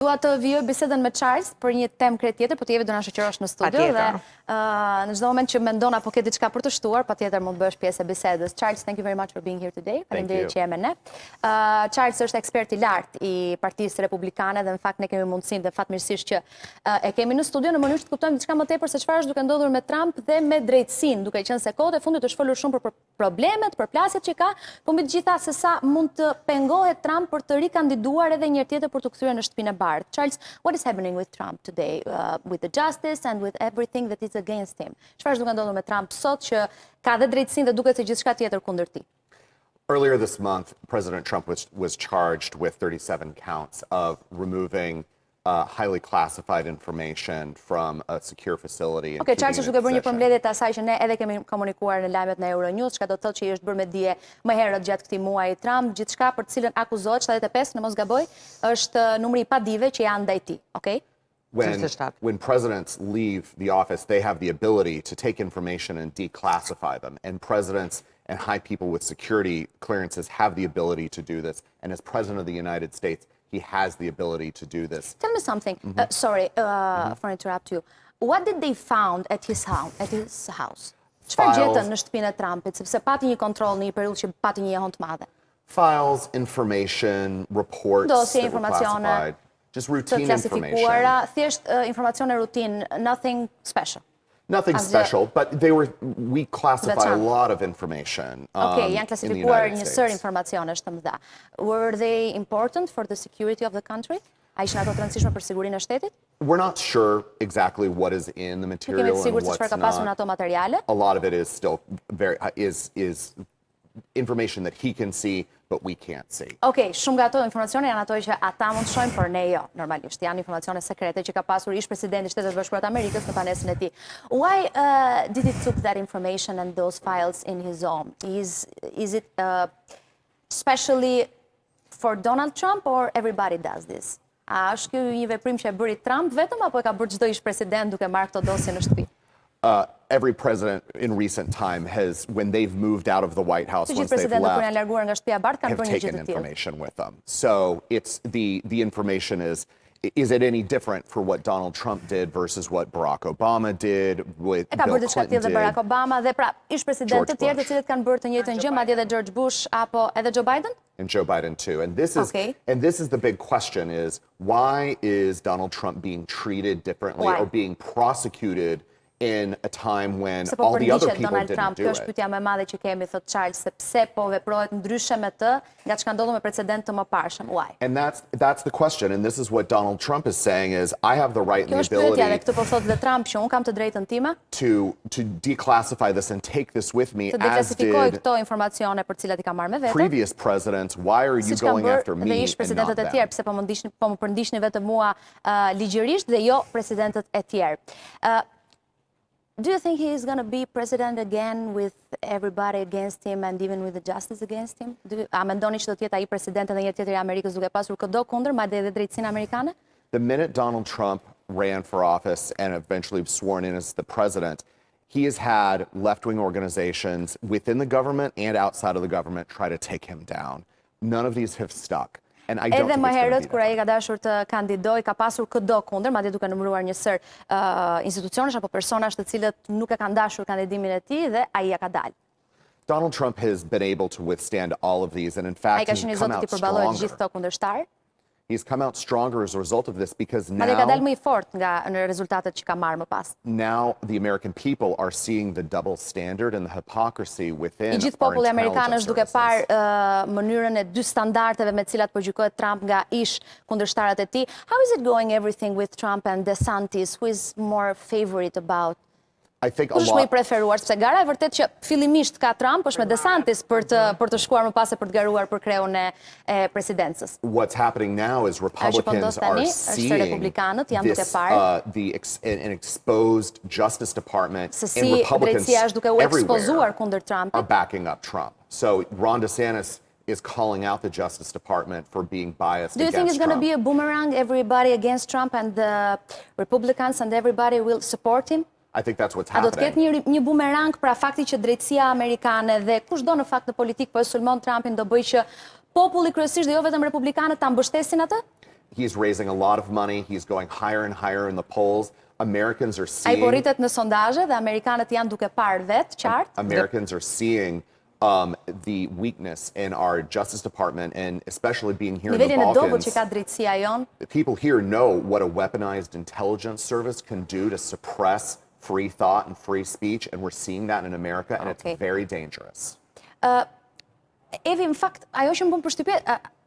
Dua të vijoj bisedën me Charles për një temë krejt tjetër, po t'jeve do na shoqërosh në studio dhe në çdo moment që mendon apo ke diçka për të shtuar, patjetër mund bësh pjesë e bisedës. Charles, thank you very much for being here today. Faleminderit që je me ne. Charles është ekspert i lartë i Partisë Republikane dhe në fakt ne kemi mundësinë dhe fatmirësisht që e kemi në studio në mënyrë të kuptojmë diçka më tepër se çfarë është duke ndodhur me Trump dhe me drejtësinë, duke qenë se kohët e fundit është folur shumë për problemet, për plasjet që ka, po mbi të gjitha se sa mund të pengohet Trump për të rikandiduar edhe një herë tjetër për të kthyer në shtëpinë e bardhë. Charles, what is happening with Trump today, with the justice and with everything that is against him? Çfarë është duke ndodhur me Trump sot që ka dhe drejtësinë dhe duket se gjithçka tjetër kundër tij? Earlier this month, President Trump was charged with 37 counts of removing highly classified information from a secure facility. Okay, Charles është duke bërë një përmbledhje të asaj që ne edhe kemi komunikuar në lajmet në Euronews, çka do të thotë që i është bërë me dije më herët gjatë këtij muaji Trump, gjithçka për të cilën akuzohet 75, në mos gaboj, është numri i padive që janë ndaj tij, okay? When presidents leave the office, they have the ability to take information and declassify them. And presidents and high people with security clearances have the ability to do this. And as president of the United States, he has the ability to do this. Tell me something. Sorry for interrupt you. What did they found at his house? Çfarë gjetën në shtëpinë e Trumpit, sepse pati një kontroll në një periudhë që pati një jehon të madhe? Files, information, reports that were classified. Just routine information. Thjesht informacione rutin, nothing special. Nothing special, but we classify a lot of information. Okay, janë klasifikuar një sër informacionesh të mëdha. Were they important for the security of the country? A ishin ato të rëndësishme për sigurinë e shtetit? We're not sure exactly what is in the material and what's not. A lot of it is still is information that he can see, but we can't see. Okay, shumë nga ato informacione janë ato që ata mund të shohin, por ne jo, normalisht. Janë informacione sekrete që ka pasur ish presidenti i Shtetit Bashkuar të Amerikës në panesën e tij. Why did he took that information and those files in his own? Is it especially for Donald Trump or everybody does this? A është ky një veprim që e bëri Trump vetëm apo e ka bërë çdo ish president duke marrë këto dosje në shtëpi? Every president in recent time has, when they've moved out of the White House, once they've left, have taken information with them. So it's the information is it any different for what Donald Trump did versus what Barack Obama did, what Bill Clinton did, Barack Obama dhe pra ish president të tjerë të cilët kanë bërë të njëjtën gjë, madje edhe George Bush apo edhe Joe Biden? And Joe Biden too. And this is the big question is why is Donald Trump being treated differently or being prosecuted in a time when all the other people didn't do it? Kjo është pyetja më e madhe që kemi, thot Charles, se pse po veprohet ndryshe me të nga çka ndodhur me precedent të mëparshëm. Why? And that's the question, and this is what Donald Trump is saying is I have the right and the ability. Kjo është pyetja dhe këtë po thotë dhe Trump që unë kam të drejtën time to declassify this and take this with me as did këto informacione për cilat I kam marrë me vete. Previous presidents. Why are you going after me dhe ish presidentët e tjerë, pse po më përndiqni vetëm mua ligjërisht dhe jo presidentët e tjerë. Do you think he is going to be president again with everybody against him and even with the justice against him? A mendoni që do të jetë ai president edhe një tjetër I Amerikës duke pasur këdo kundër, madje edhe drejtësinë amerikane? The minute Donald Trump ran for office and eventually sworn in as the president, he has had left-wing organizations within the government and outside of the government try to take him down. None of these have stuck. Edhe më herët, kur ai ka dashur të kandidoj, ka pasur këdo kundër, madje duke numëruar një sër institucionesh apo personash të cilët nuk e kanë dashur kandidimin e tij dhe ai ja ka dalë. Donald Trump has been able to withstand all of these, and in fact, he's come out stronger. He's come out stronger as a result of this because now the American people are seeing the double standard and the hypocrisy within our intelligence services. Mënyrën e dy standardeve me cilat po gjykohet Trump nga ish kundërshtarët e tij. How is it going everything with Trump and DeSantis? Who is more favorite about? I think a lot. Kush më I preferuar, sepse gara e vërtet që fillimisht ka Trump është me DeSantis për të shkuar më pas e për të garuar për kreun e presidencës. What's happening now is Republicans are seeing an exposed Justice Department and Republicans everywhere are backing up Trump. So Ron DeSantis is calling out the Justice Department for being biased against Trump. Do you think it's going to be a boomerang, everybody against Trump and the Republicans and everybody will support him? I think that's what's happening. A do të ketë një bumerang pra fakti që drejtësia amerikane dhe kushdo në fakt në politikë po e sulmon Trumpin do bëjë që populli kryesisht dhe jo vetëm republikanët ta mbështesin atë? He's raising a lot of money. He's going higher and higher in the polls. Americans are seeing... Ai po rritet në sondazhe dhe Amerikanët janë duke parë vetë, qartë. Americans are seeing the weakness in our Justice Department, and especially being here in the Balkans. People here know what a weaponized intelligence service can do to suppress free thought and free speech, and we're seeing that in America, and it's very dangerous. Evi, in fact, ajo që më bën përshtypje,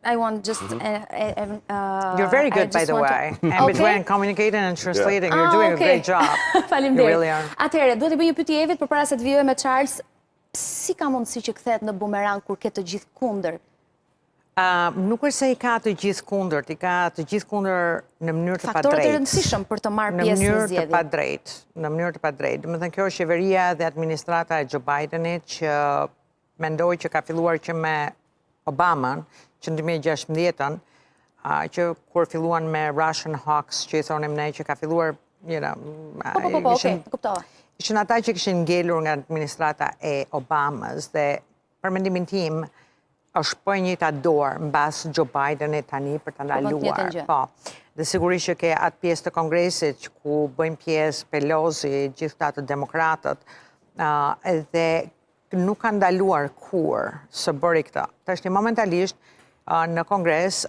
I want just... You're very good, by the way. And between communicating and translating, you're doing a great job. You really are. Atëherë, duhet të bëj një pyetje Evit përpara se të vijoj me Charles. Si ka mundësi që kthehet në bumerang kur ke të gjithë kundër? Nuk është se i ka të gjithë kundërt, i ka të gjithë kundër në mënyrë të padrejtë. Faktorët e rëndësishëm për të marrë pjesë në zgjedhje. Në mënyrë të padrejtë. Domethënë kjo është qeveria dhe administrata e Joe Bidenit që mendoj që ka filluar që me Obaman, që në 2016-ën, që kur filluan me Russian Hawks, që i thonim ne që ka filluar, ishin ata që kishin ngelur nga administrata e Obamas dhe për mendimin tim është po njëjta dorë mbas Joe Bidenit tani për të ndaluar. Po. Dhe sigurisht që ke atë pjesë të Kongresit ku bëjnë pjesë Pelosi, gjithë ata të demokratët, dhe nuk kanë ndaluar kur së bëri këtë. Tashmë momentalisht në Kongres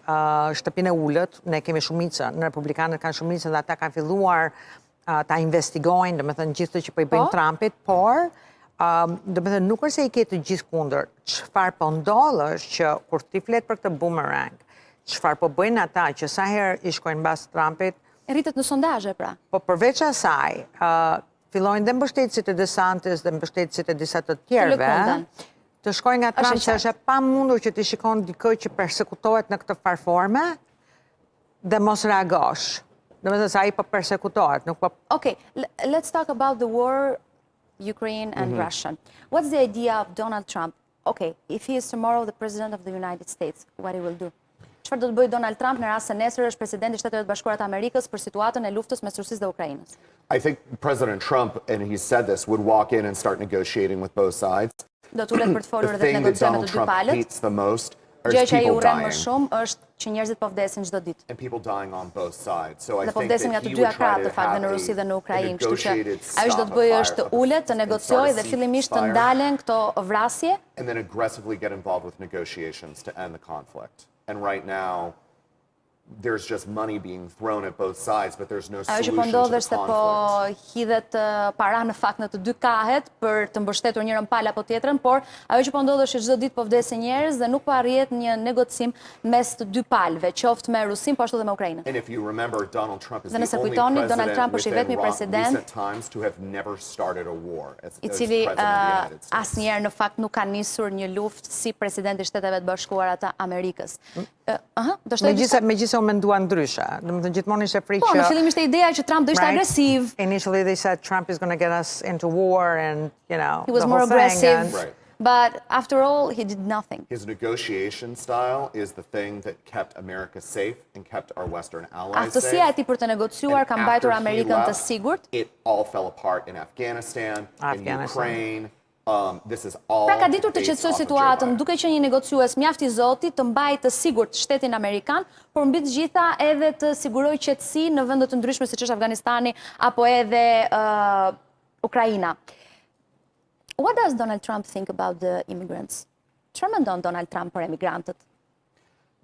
shtëpinë e ulët, ne kemi shumicën, në Republikanët kanë shumicën dhe ata kanë filluar ta investigojnë, domethënë gjithë që po i bëjnë Trumpit, por domethënë nuk është se i ke të gjithë kundër. Çfarë po ndodh është që kur ti flet për këtë boomerang, çfarë po bëjnë ata që sa herë i shkojnë mbas Trumpit, rritet në sondazhe pra. Po përveç asaj, fillojnë dhe mbështetësit e DeSantis dhe mbështetësit e disa të tjerëve të shkojnë nga Trump, se është e pamundur që ti shikon dikë që persekutohet në këtë farforme dhe mos reagosh. Domethënë se ai po persekutohet, nuk po. Okay, let's talk about the war, Ukraine and Russia. What's the idea of Donald Trump? Okay, if he is tomorrow the president of the United States, what he will do? Çfarë do të bëjë Donald Trump në rast se nesër është presidenti i Shteteve të Bashkuara të Amerikës për situatën e luftës mes Rusisë dhe Ukrainës? I think President Trump, and he said this, would walk in and start negotiating with both sides. Do të ulet për të folur dhe të negociojë me të dy palët. Hates the most are gjë që ai people urren më dying. shumë është që njerëzit po vdesin çdo ditë. And people dying on both sides. So I Dhe po think vdesin nga that të he dyja would try krahat to të faktë në have Rusi dhe në a Ukrainë, kështu që negotiated ajo që do të bëjë është të ulet, të negociojë dhe fillimisht të ndalen këto vrasje. And then aggressively get involved with negotiations to end the conflict. And right now, there's just money being thrown at both sides, but there's no Ajo që solution po to ndodh the është se po conflict. hidhet para në fakt në të dy kahet për të mbështetur njërin palë apo tjetrën, por ajo që po ndodh është që çdo ditë po vdesin njerëz dhe nuk po arrihet një negocim mes të dy palëve, qoftë me Rusin po ashtu dhe me Ukrainën. And if you remember, Donald Trump is Dhe the nëse only kujtoni, Donald Trump është i president vetmi within president recent times to have never started a war as i cili president of the United States. asnjëherë në fakt nuk ka nisur një luftë si presidenti i Shteteve të Bashkuara të Amerikës. Megjithëse u menduan ndryshe. Domethënë gjithmonë ishte frikë. Po, në fillim ishte ideja që Trump do ishte agresiv. Initially they said Trump is going to get us into war and, you know, he was more aggressive. But after all, he did nothing. His negotiation style is the thing that kept America safe and kept our Western allies safe. Aftësia e tij për të negociuar ka mbajtur Amerikën të sigurt. It all fell apart in Afghanistan, in Ukraine. This is all Pra ka ditur të qetësoj situatën, duke qenë një negociues mjaft i zotit të mbajë të sigurt shtetin amerikan, por mbi të gjitha edhe të sigurojë qetësi në vende të ndryshme siç është Afganistani apo edhe Ukraina. What does Donald Trump think about the immigrants? Çfarë mendon Donald Trump për emigrantët?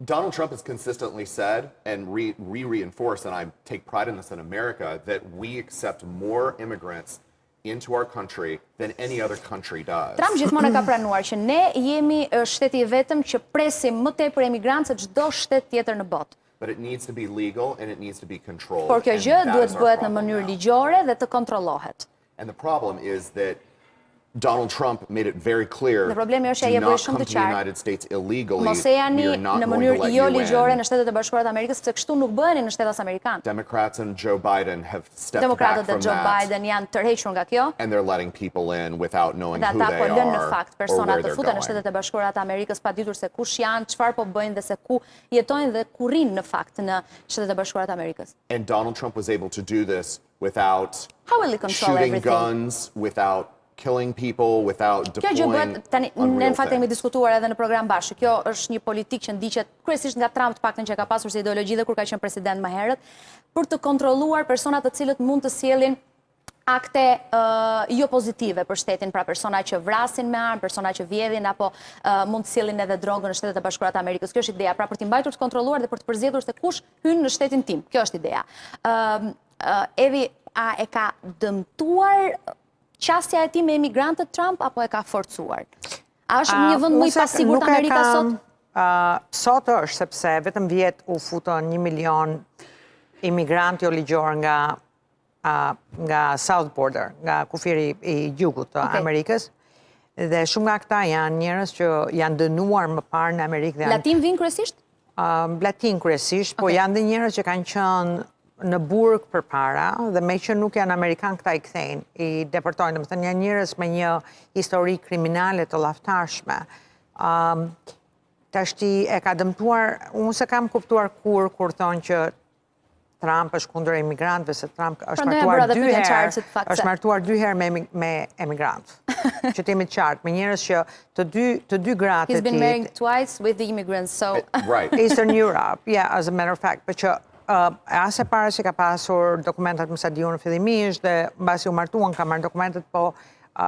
Donald Trump has consistently said and reinforced, and I take pride in this in America, that we accept more immigrants into our country than any other country does. Trump gjithmonë ka pranuar që ne jemi shteti i vetëm që presim më tepër emigrantë se çdo shtet tjetër në botë. But it needs to be legal and it needs to be controlled. Por kjo gjë duhet bëhet në mënyrë ligjore dhe të kontrollohet. And the problem is that Donald Trump made it very clear do not come to the United States illegally. Mos e jani We are not në going to mënyrë let jo you ligjore in. në Shtetet e Bashkuara të Amerikës, sepse kështu nuk bëheni në Shtetet Amerikanë. Democrats and Joe Biden have stepped back Demokratët dhe from Joe that, Biden janë tërhequr nga kjo. and they're letting people in without knowing Dhe who ata they po lënë në are fakt or persona where të they're futen në going. Shtetet e Bashkuara të Amerikës pa ditur se kush janë, çfarë po bëjnë dhe se ku jetojnë dhe ku rrinë në fakt në Shtetet e Bashkuara të Amerikës. And Donald Trump was able to do this without How will he control shooting everything? guns, without killing people without deploying Kjo gjë bëhet tani në fakt kemi things. diskutuar edhe në program bashkë. Kjo është një politikë që ndiqet kryesisht nga Trump, të paktën që ka pasur si ideologji dhe kur ka qenë president më herët, për të kontrolluar persona të cilët mund të sjellin akte jo pozitive për shtetin, pra persona që vrasin me armë, persona që vjedhin apo mund të sjellin edhe drogën në Shtetet e Bashkuara të Amerikës. Kjo është ideja, pra për të mbajtur të kontrolluar dhe për të përzgjedhur se kush hyn në shtetin tim. Kjo është ideja. Evi, a e ka dëmtuar qasja e tij me emigrantët Trump apo e ka forcuar? A është një vend më i pasigurt Amerika sot? Sot është, sepse vetëm vjet u futën 1 milion imigrantë jo ligjor nga South Border, nga kufiri i jugut të Amerikës, dhe shumë nga këta janë njerëz që janë dënuar më parë në Amerikë. Latin vinë kryesisht? Latin kryesisht, po janë dhe njerëz që kanë qenë në burg përpara dhe me që nuk janë Amerikan këta i kthejnë, i deportojnë, domethënë janë njerëz me një histori kriminale të llaftarshme. Tashti e ka dëmtuar, unë se kam kuptuar kur thonë që Trump është kundër emigrantëve, se Trump është martuar 2 herë me emigrantë. Që t'jemi të qartë, me njerëz që të dy gratë He's been married twice with the immigrants, so... Right. Eastern Europe, yeah, as a matter of fact. Për që ase para që ka pasur dokumentat më stadion fillimisht dhe mbasi u martuan ka marrë dokumentet, po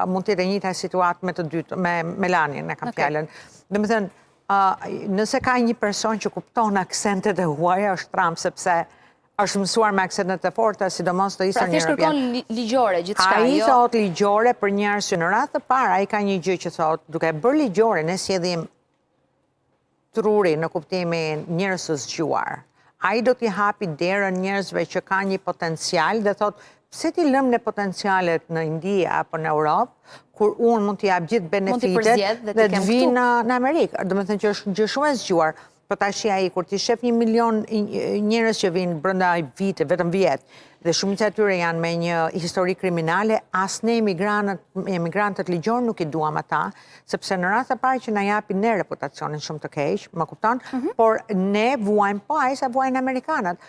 mund të jetë e njëjta situatë me të dytë, me Melanin, e kam fjalën. Domethënë, nëse ka një person që kupton aksentet e huaja është Trump, sepse është mësuar me aksentet e forta, sidomos të Eastern European. Pra thjesht kërkon ligjore, gjithçka. Ai thot ligjore për një arsye. Në radhë të parë ai ka një gjë që thot, duke bërë ligjore ne sjellim truri në kuptimin njerëz të zgjuar. Ai do t'i hapi derën njerëzve që kanë një potencial dhe thot, pse ti lëm ne potencialet në Indi apo në Europë, kur unë mund t'i jap gjithë benefitet dhe të vi në Amerikë. Domethënë që është gjë shumë e zgjuar. Po tash ai kur ti shef 1 milion njerëz që vinë brenda vite, vetëm vjet, dhe shumica e tyre janë me një histori kriminale, as ne emigrantët ligjor nuk i duam ata, sepse në radhë të parë që na japin ne reputacionin shumë të keq, më kupton, por ne vuajmë po ai sa vuajnë amerikanët.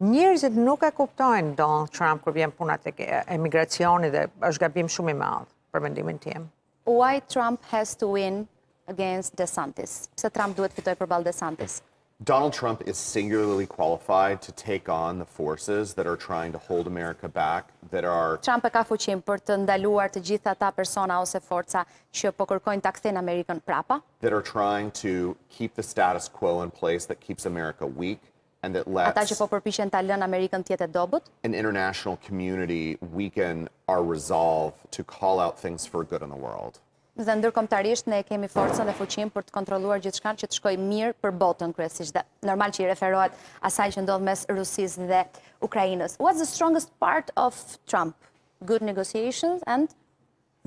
Njerëzit nuk e kuptojnë Donald Trump kur vjen puna tek emigracioni dhe është gabim shumë i madh për mendimin tim. Why Trump has to win against DeSantis? Pse Trump duhet fitoj përballë DeSantis? Donald Trump is singularly qualified to take on the forces that are trying to hold America back, that are... Trump e ka fuqin për të ndaluar të gjitha ata persona ose forca që po kërkojnë ta kthejnë Amerikën prapa. That are trying to keep the status quo in place that keeps America weak and that lets... Ata që po përpiqen ta lënë Amerikën të jetë e dobët. An international community weaken our resolve to call out things for good in the world. Dhe ndërkombëtarisht ne kemi forcën dhe fuqinë për të kontrolluar gjithçka që të shkojë mirë për botën kryesisht. Dhe normal që i referohet asaj që ndodh mes Rusisë dhe Ukrainës. What's the strongest part of Trump? Good negotiations and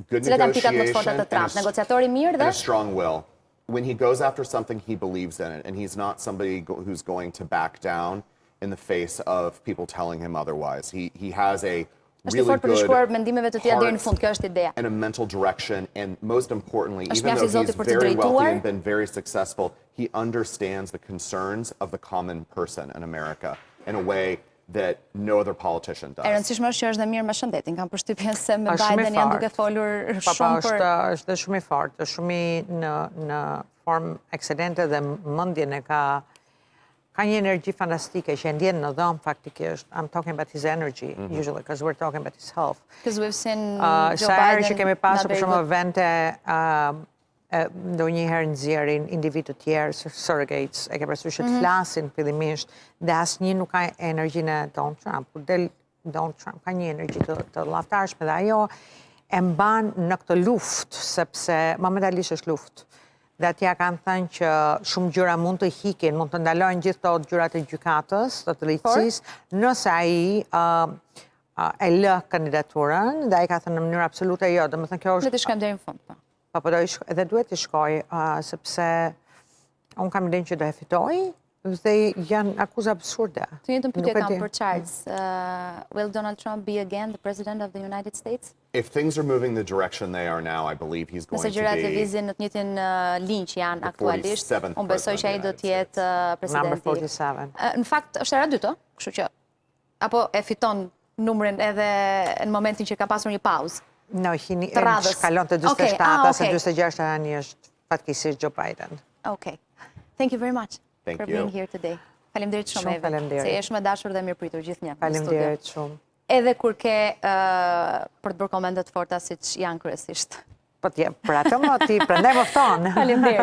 cilat janë pikat më të forta të Trump? Negociatori mirë dhe a strong will. When he goes after something, he believes in it, and he's not somebody who's going to back down in the face of people telling him otherwise. He has a really good heart and a mental direction, and most importantly, even though he's very wealthy and been very successful, he understands the concerns of the common person in America in a way that no other politician does. E rëndësishme është që është dhe mirë me shëndetin, kam përshtypjen se me Biden janë duke folur shumë për... Është shumë i fortë, është shumë në formë ekselente dhe mendjen e ka një energji fantastike që e ndjen në dhomë faktikisht. I'm talking about his energy, usually, because we're talking about his health. Because we've seen Joe Biden... që kemi pasur për shumë evente, ndonjëherë nxjerrin individ të tjerë, surrogates, e ke parasysh që të flasin fillimisht, dhe asnjë nuk ka energjinë e Donald Trump. Donald Trump ka një energji të llaftarshme dhe ajo e mban në këtë luftë, sepse momentalisht është luftë. Dhe atja kanë thënë që shumë gjëra mund të hikin, mund të ndalojnë gjithë të gjërat e gjykatës, të drejtësisë, nëse ai e lë kandidaturën, dhe ai ka thënë në mënyrë absolute jo. Domethënë kjo është... Ne të shkojmë deri në fund, po. Po edhe duhet të shkoj, sepse unë kam idenë që do e fitoj, dhe janë akuza absurde. Të njëjtën pyetje kam për Charles. Will Donald Trump be again the president of the United States? If things are moving the direction they are now, I believe he's going to be... Nëse gjërat lëvizin në të njëjtin linjë që janë aktualisht, unë besoj që ai do të jetë presidenti. Number 47. Në fakt është era dytë, kështu që apo e fiton numrin edhe në momentin që ka pasur një pauzë. No, shkallon të 27, se 26 tani është fatkeqësisht Joe Biden. Okay. Thank you very much for being here today. Faleminderit shumë, Evi, se je shumë e dashur dhe mirë pritur gjithnjë. Faleminderit shumë. Edhe kur ke për të bërë komente të forta siç janë kryesisht. Po për atë më ti prandaj më fton. Faleminderit.